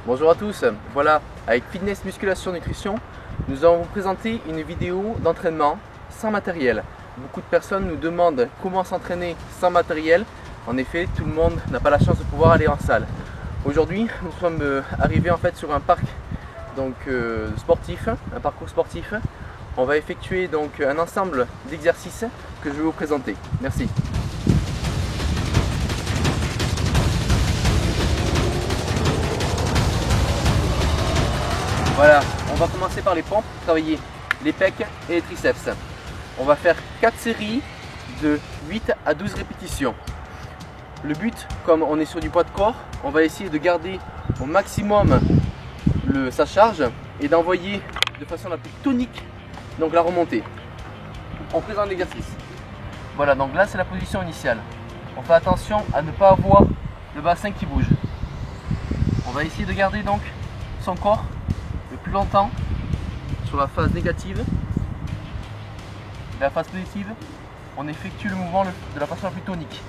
Bonjour à tous, voilà, avec Fitness Musculation Nutrition, nous allons vous présenter une vidéo d'entraînement sans matériel. Beaucoup de personnes nous demandent comment s'entraîner sans matériel. En effet, tout le monde n'a pas la chance de pouvoir aller en salle. Aujourd'hui, nous sommes arrivés en fait sur un parc sportif, un parcours sportif. On va effectuer donc un ensemble d'exercices que je vais vous présenter. Merci. Voilà, on va commencer par les pompes, travailler les pecs et les triceps. On va faire 4 séries de 8 à 12 répétitions. Le but, comme on est sur du poids de corps, on va essayer de garder au maximum sa charge et d'envoyer de façon la plus tonique donc la remontée. On présente l'exercice. Voilà, donc là c'est la position initiale. On fait attention à ne pas avoir le bassin qui bouge. On va essayer de garder donc son corps le plus longtemps sur la phase négative. Et la phase positive, on effectue le mouvement de la façon la plus tonique.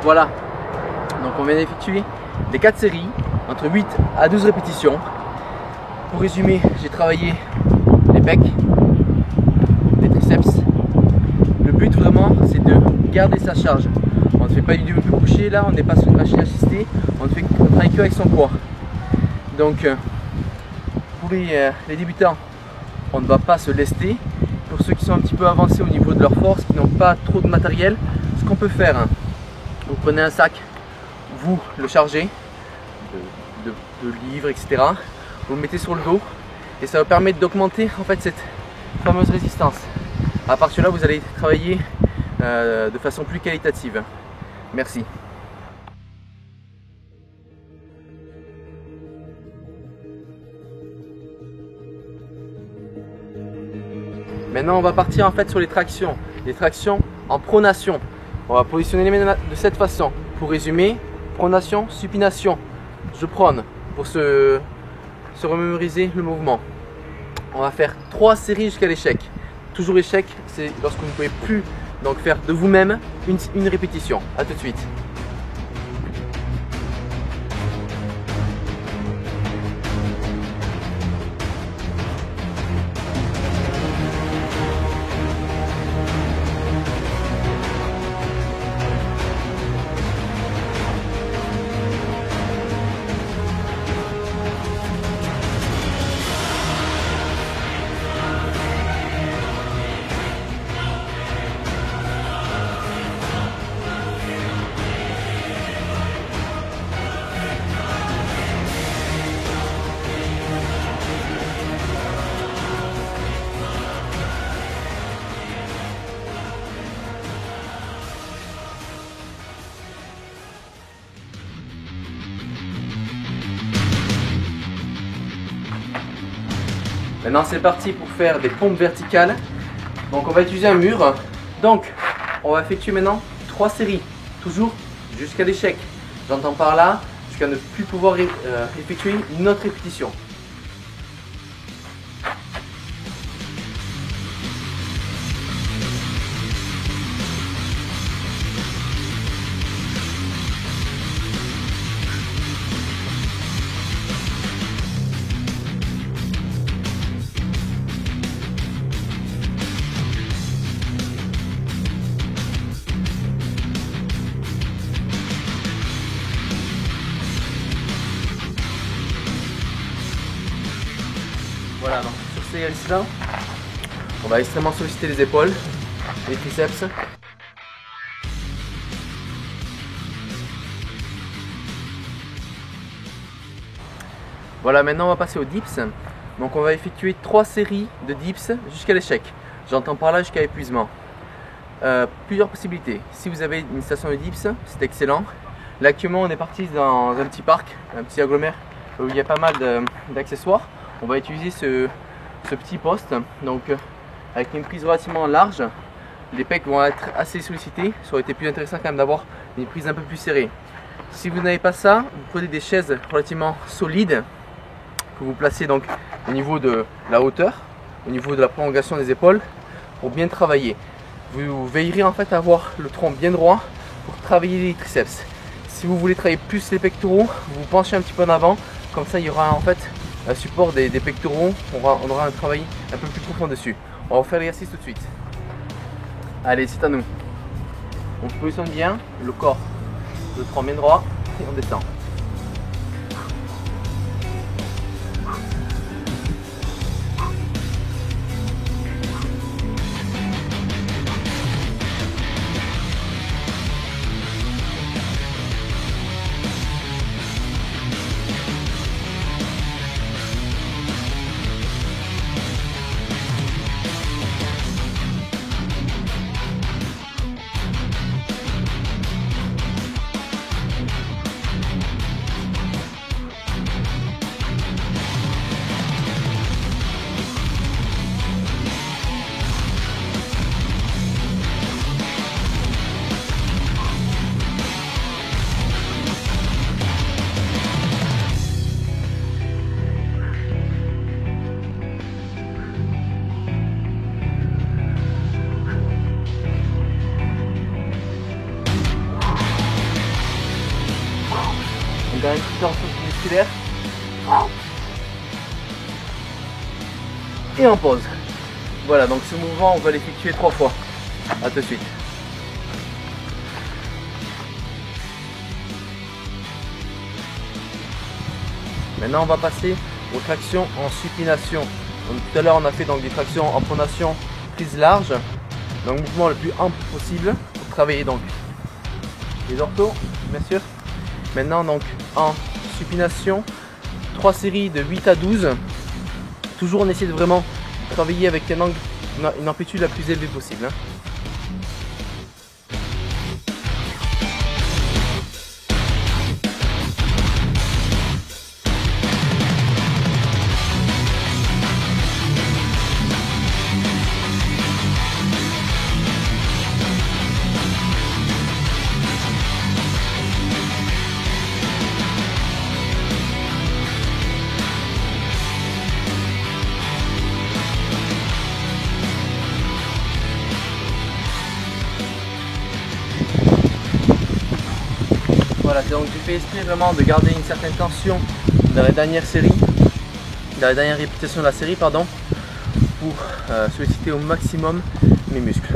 Voilà, donc on vient d'effectuer les 4 séries entre 8 à 12 répétitions. Pour résumer, j'ai travaillé les pecs, les triceps. Le but vraiment c'est de garder sa charge. On ne fait pas du développé couché là, on n'est pas sur une machine assistée, on travaille que avec son poids. Donc pour les débutants, on ne va pas se lester. Pour ceux qui sont un petit peu avancés au niveau de leur force, qui n'ont pas trop de matériel, ce qu'on peut faire, vous prenez un sac, vous le chargez de livres, etc. Vous le mettez sur le dos et ça va permettre d'augmenter en fait cette fameuse résistance. À partir de là, vous allez travailler de façon plus qualitative. Merci. Maintenant, on va partir en fait sur les tractions en pronation. On va positionner les mains de cette façon. Pour résumer, pronation, supination. Je prône pour se remémoriser le mouvement. On va faire 3 séries jusqu'à l'échec. Toujours échec, c'est lorsque vous ne pouvez plus donc faire de vous-même une répétition. A tout de suite. Maintenant c'est parti pour faire des pompes verticales. Donc on va utiliser un mur. Donc on va effectuer maintenant 3 séries, toujours jusqu'à l'échec. J'entends par là jusqu'à ne plus pouvoir effectuer une autre répétition. Voilà, donc sur ces exercices-là, on va extrêmement solliciter les épaules, les triceps. Voilà, maintenant on va passer aux dips. Donc on va effectuer 3 séries de dips jusqu'à l'échec. J'entends par là jusqu'à épuisement. Plusieurs possibilités. Si vous avez une station de dips, c'est excellent. Là actuellement on est parti dans un petit parc, un petit agglomère où il y a pas mal d'accessoires. On va utiliser ce petit poste, donc avec une prise relativement large. Les pecs vont être assez sollicités. Ça aurait été plus intéressant quand même d'avoir une prise un peu plus serrée. Si vous n'avez pas ça, vous prenez des chaises relativement solides que vous placez donc au niveau de la hauteur, au niveau de la prolongation des épaules pour bien travailler. Vous veillerez en fait à avoir le tronc bien droit pour travailler les triceps. Si vous voulez travailler plus les pectoraux, vous penchez un petit peu en avant, comme ça il y aura en fait un support des pectoraux, on aura un travail un peu plus profond dessus. On va faire l'exercice tout de suite. Allez, c'est à nous. On se positionne bien, le corps, le tronc bien droit et on descend. On a une petite tension musculaire. Et on pose. Voilà, donc ce mouvement, on va l'effectuer 3 fois. A tout de suite. Maintenant, on va passer aux tractions en supination. Donc, tout à l'heure, on a fait donc des tractions en pronation prise large. Donc, mouvement le plus ample possible pour travailler donc les orthos, bien sûr. Maintenant, donc en supination, 3 séries de 8 à 12. Toujours, on essaie de vraiment travailler avec un angle, une amplitude la plus élevée possible. Voilà, donc j'ai fait esprit vraiment de garder une certaine tension dans la dernière série, dans la dernière répétition de la série, pardon, pour solliciter au maximum mes muscles.